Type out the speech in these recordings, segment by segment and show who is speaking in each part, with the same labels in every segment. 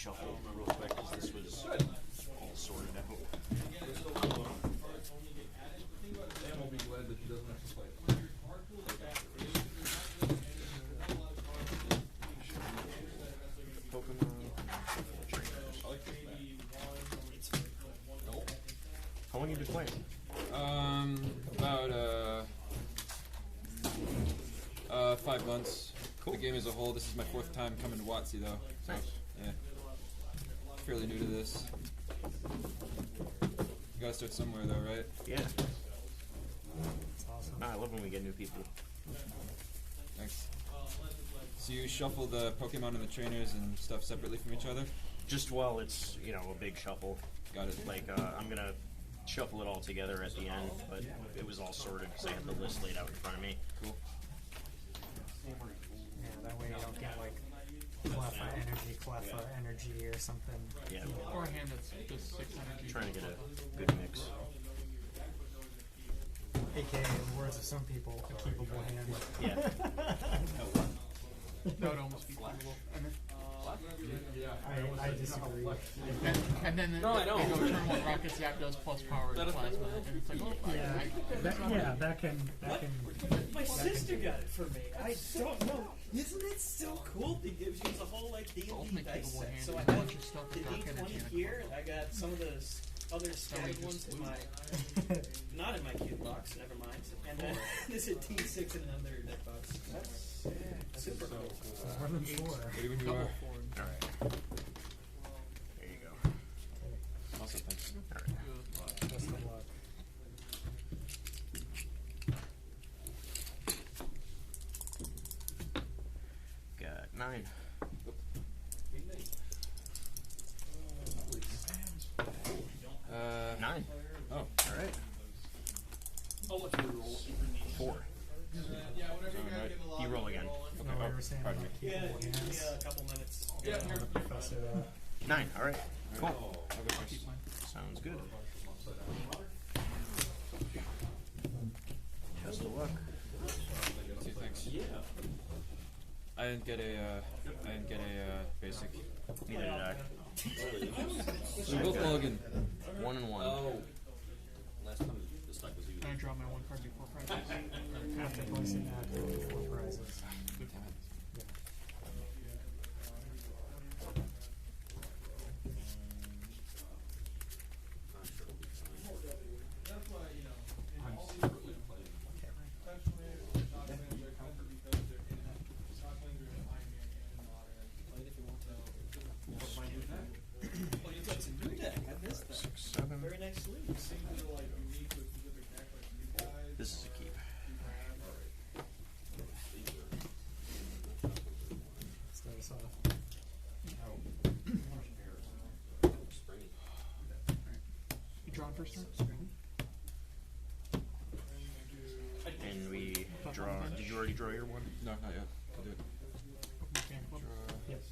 Speaker 1: shuffle real quick because this was all sorted out.
Speaker 2: Dan will be glad that he doesn't have to play.
Speaker 1: How long have you been playing?
Speaker 3: About 5 months. Cool. The game as a whole. This is my 4th time coming to Wotc though. So,
Speaker 1: nice.
Speaker 3: Yeah. Fairly new to this. You gotta start somewhere though, right?
Speaker 1: Yeah.
Speaker 4: That's awesome.
Speaker 1: I love when we get new people.
Speaker 3: Thanks. So you shuffle the Pokemon and the trainers and stuff separately from each other?
Speaker 1: Just while it's, you know, a big shuffle.
Speaker 3: Got it.
Speaker 1: Like, I'm gonna shuffle it all together at the end, but it was all sorted because I had the list laid out in front of me.
Speaker 3: Cool.
Speaker 4: Yeah, that way you don't get like Cleffa energy or something.
Speaker 1: Yeah.
Speaker 5: Or a hand that's just 6 energy.
Speaker 1: Trying to get a good mix.
Speaker 4: AKA, in the words of some people, a keepable hand.
Speaker 1: Yeah.
Speaker 5: That would almost be playable.
Speaker 4: I disagree.
Speaker 5: And then
Speaker 2: No, I know.
Speaker 5: they go turn 1 Rocket Zapdos plus power to plasma. And it's like, oh,
Speaker 4: That can.
Speaker 6: My sister got it for me. I don't know. Isn't it so cool? It gives you a whole like D&D
Speaker 5: ultimate
Speaker 6: dice
Speaker 5: capable
Speaker 6: set.
Speaker 5: hand.
Speaker 6: So I
Speaker 5: A
Speaker 6: have
Speaker 5: bunch of stuff
Speaker 6: the
Speaker 5: with dark energy
Speaker 6: D20
Speaker 5: and
Speaker 6: here. I got some of the other scattered ones in my, not in my cube box. Never mind. And then there's a D6 in another deck box. That's super cool.
Speaker 4: More than 4.
Speaker 3: Ready when you are.
Speaker 1: Alright. There you go.
Speaker 3: Awesome, thanks.
Speaker 1: Alright.
Speaker 4: Best of luck.
Speaker 1: Got 9. 9.
Speaker 3: Oh.
Speaker 1: Alright.
Speaker 2: I'll let you roll.
Speaker 1: 4.
Speaker 3: Alright.
Speaker 1: You roll again.
Speaker 4: No, we were saying
Speaker 3: Pardon
Speaker 4: about
Speaker 6: Yeah,
Speaker 4: keepable
Speaker 6: give me
Speaker 4: hands.
Speaker 6: a couple minutes.
Speaker 2: Yeah, here.
Speaker 4: The professor,
Speaker 1: 9. Alright. Cool.
Speaker 3: I'll go first.
Speaker 1: Sounds good. Best of luck.
Speaker 3: See, thanks. I didn't get a basic.
Speaker 1: Neither did I.
Speaker 3: We both Logan.
Speaker 1: 1 and 1.
Speaker 2: Last time this deck was used.
Speaker 5: I draw my 1 card before prizes.
Speaker 4: after placing that, 4 prizes.
Speaker 5: Good time.
Speaker 6: Very nice sleeves.
Speaker 1: This is a keep.
Speaker 4: Start us off.
Speaker 5: You draw first turn?
Speaker 1: And we draw. Did you already draw your one?
Speaker 3: No, not yet. I'll do it.
Speaker 5: Open your hand club.
Speaker 4: Yes.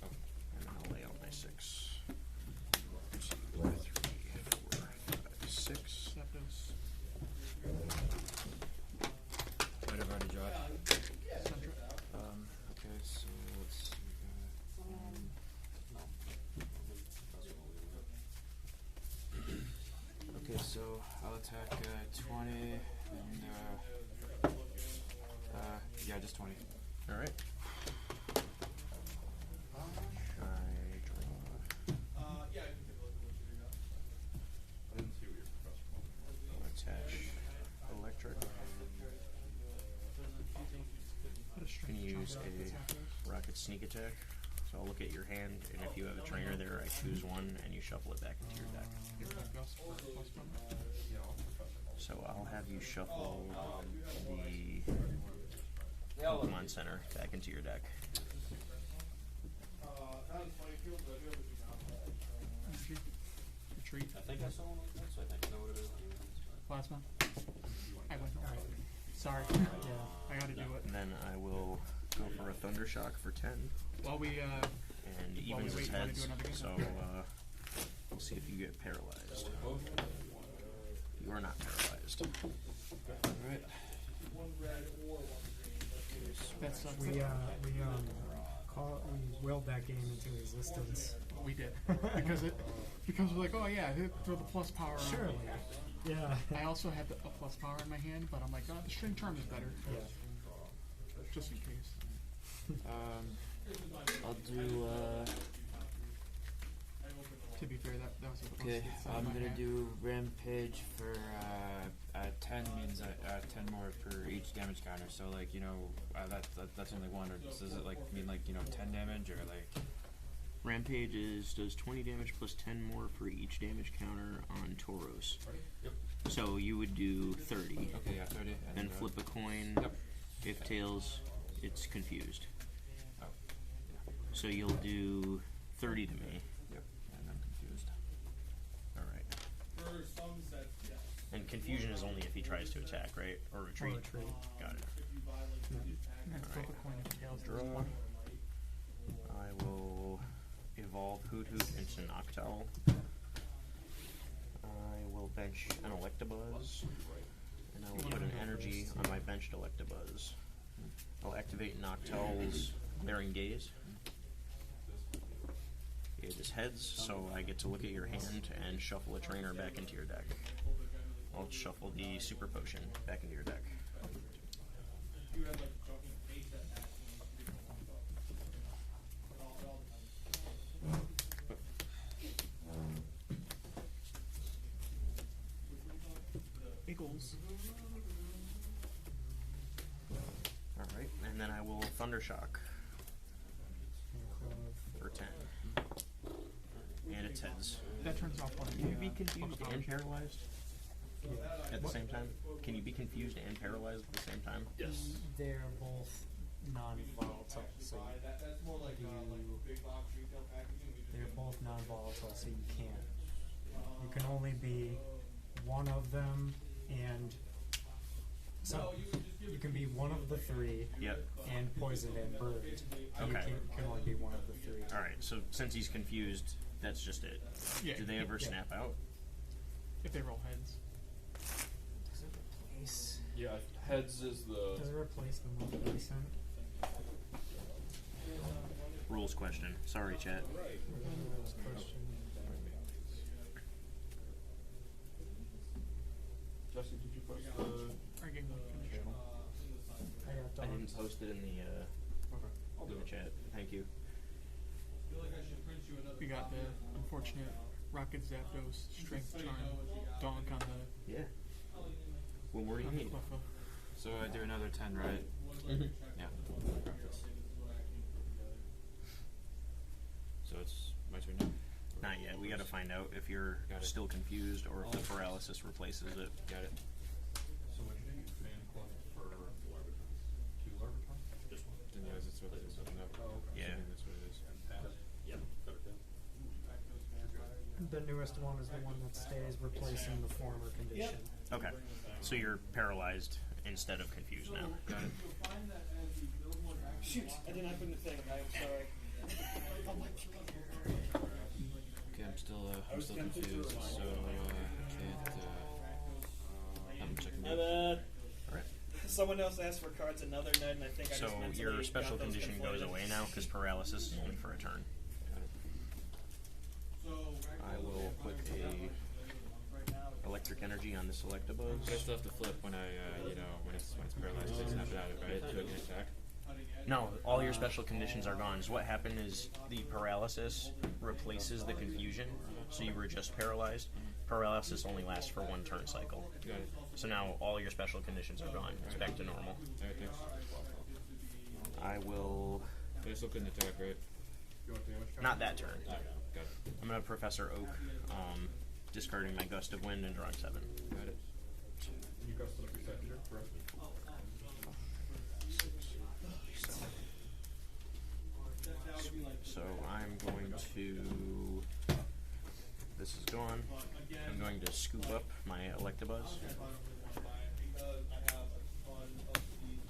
Speaker 1: And then I'll lay out my 6. 2, 3, 4, 5, 6.
Speaker 5: Zapdos.
Speaker 3: Might have already drawn.
Speaker 5: Centra.
Speaker 3: Okay, so let's see. Okay, so I'll attack 20 and yeah, just 20.
Speaker 1: Alright. I draw. I'll attach electric.
Speaker 5: Put a
Speaker 1: You
Speaker 5: strength
Speaker 1: can use
Speaker 5: chunk on
Speaker 1: a
Speaker 5: Zapdos.
Speaker 1: rocket sneak attack. So I'll look at your hand, and if you have a trainer there, I choose one, and you shuffle it back into your deck.
Speaker 5: Get that gust for plus 1.
Speaker 1: So I'll have you shuffle the Pokemon Center back into your deck.
Speaker 5: Energy. Retreat.
Speaker 2: I think I saw one like that, so I think I know what it is.
Speaker 5: Plasma. I went. Alright. Sorry.
Speaker 4: Yeah.
Speaker 5: I gotta do it.
Speaker 1: And then I will go for a Thunder Shock for 10.
Speaker 5: While we,
Speaker 1: And
Speaker 5: While we
Speaker 1: evens
Speaker 5: wait,
Speaker 1: his
Speaker 5: you wanna
Speaker 1: heads.
Speaker 5: do another game?
Speaker 1: So we'll see if you get paralyzed. You are not paralyzed.
Speaker 3: Alright.
Speaker 5: that sucks.
Speaker 4: We we willed that game into existence.
Speaker 5: We did because we're like, oh yeah, throw the plus power.
Speaker 4: Surely. Yeah.
Speaker 5: I also had a plus power in my hand, but I'm like, oh, the string charm is better,
Speaker 4: Yeah.
Speaker 5: just in case.
Speaker 7: I'll do.
Speaker 5: To be fair, that was a plus.
Speaker 7: Okay,
Speaker 5: inside
Speaker 7: I'm
Speaker 5: my
Speaker 7: gonna
Speaker 5: hand.
Speaker 7: do rampage for
Speaker 3: 10 means 10 more for each damage counter. So like, you know, that's only one. Or does it like mean like, you know, 10 damage or like?
Speaker 1: Rampage does 20 damage plus 10 more for each damage counter on Tauros.
Speaker 3: Yep.
Speaker 1: So you would do 30.
Speaker 3: Okay, yeah, 30.
Speaker 1: And flip a coin.
Speaker 3: Yep.
Speaker 1: If tails, it's confused.
Speaker 3: Oh.
Speaker 1: So you'll do 30 to me.
Speaker 3: Yep. And I'm confused.
Speaker 1: Alright. And confusion is only if he tries to attack, right? Or retreat.
Speaker 4: Or retreat.
Speaker 1: Got it.
Speaker 5: And then flip a coin if tails.
Speaker 1: Draw. I will evolve Hoot Hoot into Noctowl. I will bench an Electabuzz. And I will put an energy on my benched Electabuzz. I'll activate Noctowl's Glaring Gaze. It is heads, so I get to look at your hand and shuffle a trainer back into your deck. I'll shuffle the Super Potion back into your deck.
Speaker 5: Eagles.
Speaker 1: Alright, and then I will Thundershock for 10. And it's heads.
Speaker 5: That turns off one of
Speaker 1: Can
Speaker 5: the.
Speaker 1: you be confused
Speaker 5: plus
Speaker 1: and
Speaker 5: powers.
Speaker 1: paralyzed at the same time? Can you be confused and paralyzed at the same time?
Speaker 2: Yes.
Speaker 4: They're both non-volatile, so they're both non-volatile, so you can't. You can only be one of them, and so you can be one of the three
Speaker 1: Yep.
Speaker 4: and poisoned and burned. You
Speaker 1: Okay.
Speaker 4: can only be one of the three.
Speaker 1: Alright, so since he's confused, that's just it.
Speaker 5: Yeah,
Speaker 1: Do they ever
Speaker 4: yeah.
Speaker 1: snap out?
Speaker 5: if they roll heads.
Speaker 4: Does it replace?
Speaker 2: Yeah, heads is the.
Speaker 4: Does it replace the most recent?
Speaker 1: Rules question. Sorry, chat.
Speaker 4: Question.
Speaker 2: Jesse, did you post the
Speaker 5: Our game will finish.
Speaker 2: channel?
Speaker 4: I got
Speaker 1: I didn't
Speaker 4: dogs.
Speaker 1: post it in the
Speaker 2: Okay. I'll do
Speaker 1: the
Speaker 2: it.
Speaker 1: chat. Thank you.
Speaker 5: We got the unfortunate Rocket Zapdos Strength Charm donk on the
Speaker 1: Yeah. Well, where do you
Speaker 5: on the
Speaker 1: need?
Speaker 5: Cleffa.
Speaker 3: So I do another 10, right? Yeah. So it's my turn now.
Speaker 1: Not yet. We gotta find out if you're
Speaker 3: Got it.
Speaker 1: still confused or if the paralysis replaces it.
Speaker 3: Got it.
Speaker 2: So what did you use fan club for Larviton? 2 Larviton? Just one.
Speaker 3: Then yeah, that's what it is.
Speaker 2: Oh, okay.
Speaker 1: Yeah.
Speaker 3: That's what it is.
Speaker 2: And pass? Yep. Okay.
Speaker 4: The newest one is the one that stays, replacing the former condition.
Speaker 1: Okay. So you're paralyzed instead of confused now.
Speaker 3: Got it.
Speaker 6: Shoot, I did not put in the thing. I'm sorry.
Speaker 3: Okay, I'm still confused. So can't. I'm checking.
Speaker 6: My bad.
Speaker 1: Alright.
Speaker 6: Someone else asked for cards another night, and I think I
Speaker 1: So
Speaker 6: just mentally
Speaker 1: your special
Speaker 6: got those
Speaker 1: condition goes
Speaker 6: conflated.
Speaker 1: away now because paralysis is only for a turn. I will put a electric energy on the Selectabuzz.
Speaker 3: But I still have to flip when I, you know, when it's paralyzed. I snap it out of it, right? To an attack.
Speaker 1: No, all your special conditions are gone. So what happened is the paralysis replaces the confusion. So you were just paralyzed. Paralysis only lasts for one turn cycle.
Speaker 3: Got it.
Speaker 1: So now all your special conditions are gone. It's back to normal.
Speaker 3: Alright, thanks.
Speaker 1: I will...
Speaker 3: But I still couldn't attack, right?
Speaker 2: You want damage count?
Speaker 1: Not that turn.
Speaker 3: Got it.
Speaker 1: I'm going to Professor Oak, discarding my Gust of Wind and drawing 7.
Speaker 3: Got it.
Speaker 2: You custom up your signature, correct?
Speaker 1: So I'm going to... This is gone. I'm going to scoop up my Electabuzz.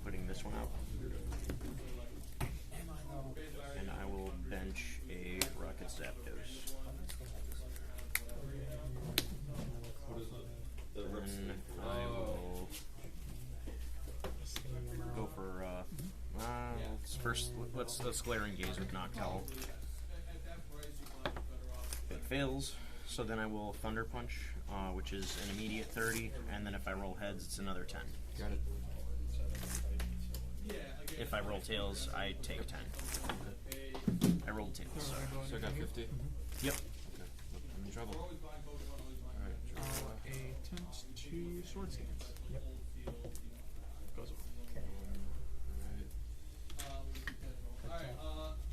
Speaker 1: Putting this one out. And I will bench a Rocket Zapdos. Then I will go for, let's first, let's glaring gaze with Noctowl. It fails, so then I will Thunder Punch, which is an immediate 30, and then if I roll heads, it's another 10.
Speaker 3: Got it.
Speaker 1: If I roll tails, I take 10. I rolled tails, so.
Speaker 3: So I got 50?
Speaker 1: Yep.
Speaker 3: Okay. I'm in trouble. Alright,
Speaker 5: Attempt to sword stance.
Speaker 4: Yep.
Speaker 5: Goes away.
Speaker 4: Okay.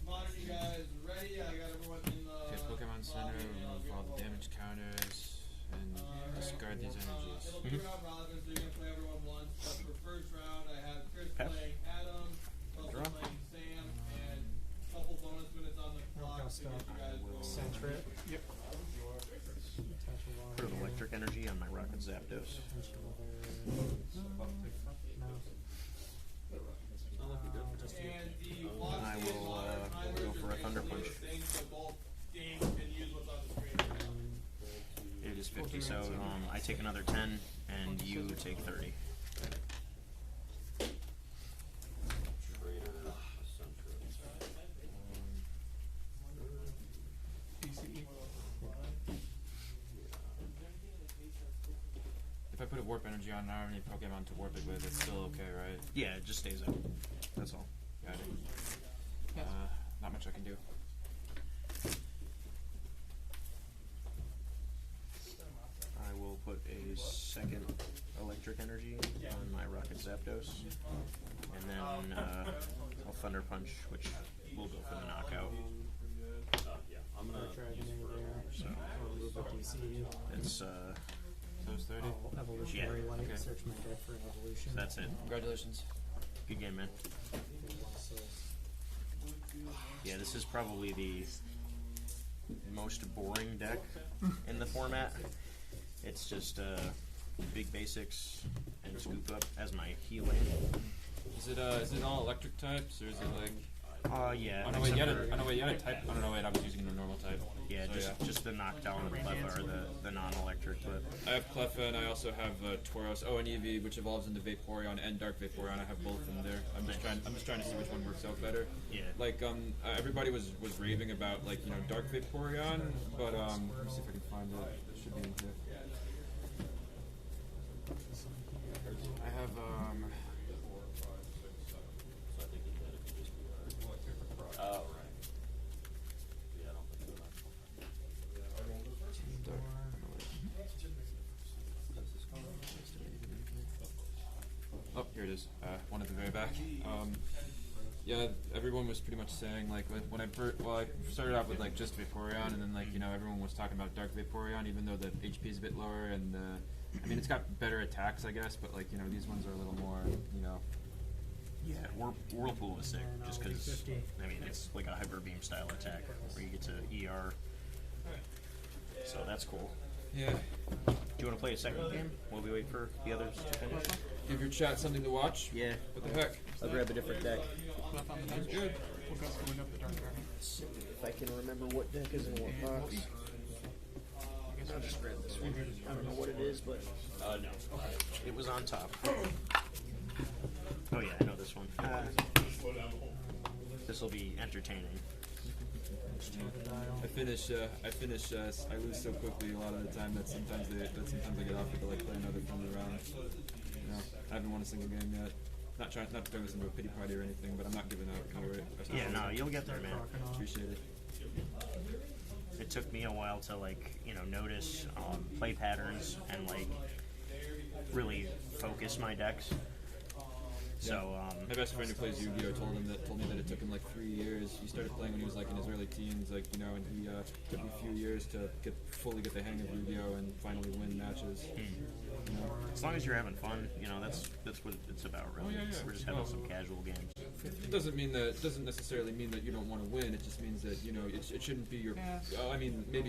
Speaker 8: Modern, you guys ready? I got everyone in the.
Speaker 3: Okay, Pokemon Center, remove all the damage counters, and discard these energies.
Speaker 8: It'll be round robin, so you're gonna play everyone once. But for first round, I have Chris
Speaker 1: Okay.
Speaker 8: playing Adam, Kelsey
Speaker 1: Draw.
Speaker 8: playing Sam, and a couple bonus minutes on the clock to get you guys rolling.
Speaker 4: Center it.
Speaker 5: Yep.
Speaker 4: Attach a
Speaker 1: Put an
Speaker 4: water.
Speaker 1: electric energy on my Rocket Zapdos.
Speaker 4: Attach another. No. I'll just do
Speaker 8: And the
Speaker 1: I
Speaker 8: Wotc
Speaker 1: will go for a Thunder Punch.
Speaker 8: so both games can use what's on the screen.
Speaker 1: It is 50, so I take another 10, and you take 30.
Speaker 5: BCE.
Speaker 3: If I put a warp energy on, I don't have any Pokemon to warp it with, it's still okay, right?
Speaker 1: Yeah, it just stays out. That's all.
Speaker 3: Got it.
Speaker 5: Yes.
Speaker 3: Not much I can do.
Speaker 1: I will put a second electric energy on my Rocket Zapdos, and then I'll Thunder Punch, which will go for the knockout.
Speaker 4: Dragon in there.
Speaker 1: So
Speaker 4: Or remove a DC.
Speaker 1: it's
Speaker 3: So it's 30.
Speaker 4: I'll evolutionary light.
Speaker 3: okay.
Speaker 4: Search my deck for an evolution.
Speaker 1: that's it.
Speaker 3: Congratulations.
Speaker 1: Good game, man. Yeah, this is probably the most boring deck in the format. It's just big basics and scoop up as my healing.
Speaker 3: Is it all electric types, or is it like...
Speaker 1: Yeah.
Speaker 3: Oh no, wait,
Speaker 1: except for-
Speaker 3: you had a type. Oh no, wait, I was using the normal type.
Speaker 1: Yeah,
Speaker 3: So,
Speaker 1: just the knockdown and the Cleffa are the non-electric, but
Speaker 3: I have Cleffa, and I also have Tauros. Oh, and Eevee, which evolves into Vaporeon and Dark Vaporeon. I have both in there. I'm just trying to see which one works out better.
Speaker 1: yeah.
Speaker 3: Like everybody was raving about like Dark Vaporeon, but let me see if I can find it. It should be in here. I have oh, here it is. One at the very back. Yeah, everyone was pretty much saying like when I started out with like just Vaporeon, and then everyone was talking about Dark Vaporeon, even though the HP is a bit lower, and I mean it's got better attacks, I guess, but these ones are a little more,
Speaker 1: Yeah, Whirlpool was sick,
Speaker 4: And
Speaker 1: just
Speaker 4: I'll do
Speaker 1: because,
Speaker 4: 50.
Speaker 1: I mean, it's like a Hyper Beam style attack, where you get to ER, so that's cool.
Speaker 3: Yeah.
Speaker 1: Do you want to play a second game while we wait for the others to finish?
Speaker 3: Give your chat something to watch.
Speaker 1: Yeah,
Speaker 3: What the heck?
Speaker 1: I'll grab a different deck.
Speaker 5: Left on the deck.
Speaker 3: Good.
Speaker 5: What goes going up the dark dragon?
Speaker 1: If I can remember what deck is in what box. I'll just grab this one. I don't know what it is, but no. It was on top. Oh yeah, I know this one. This will be entertaining.
Speaker 3: I finish. I lose so quickly a lot of the time that sometimes I get offered to play another friendly round. I haven't won a single game yet. Not to turn this into a pity party or anything, but I'm not giving up. No worry.
Speaker 1: Yeah, no, you'll get there, man.
Speaker 3: Appreciate it.
Speaker 1: It took me a while to notice play patterns and really focus my decks. So
Speaker 3: My best friend who plays Yu-Gi-Oh told me that it took him 3 years. He started playing when he was in his early teens, and he took him a few years to fully get the hang of Yu-Gi-Oh and finally win matches.
Speaker 1: as long as you're having fun, that's what it's about, really.
Speaker 3: Oh, yeah.
Speaker 1: We're just having some casual games.
Speaker 3: It doesn't necessarily mean that you don't want to win. It just means that it shouldn't be your.
Speaker 5: Yes.
Speaker 3: I mean, maybe.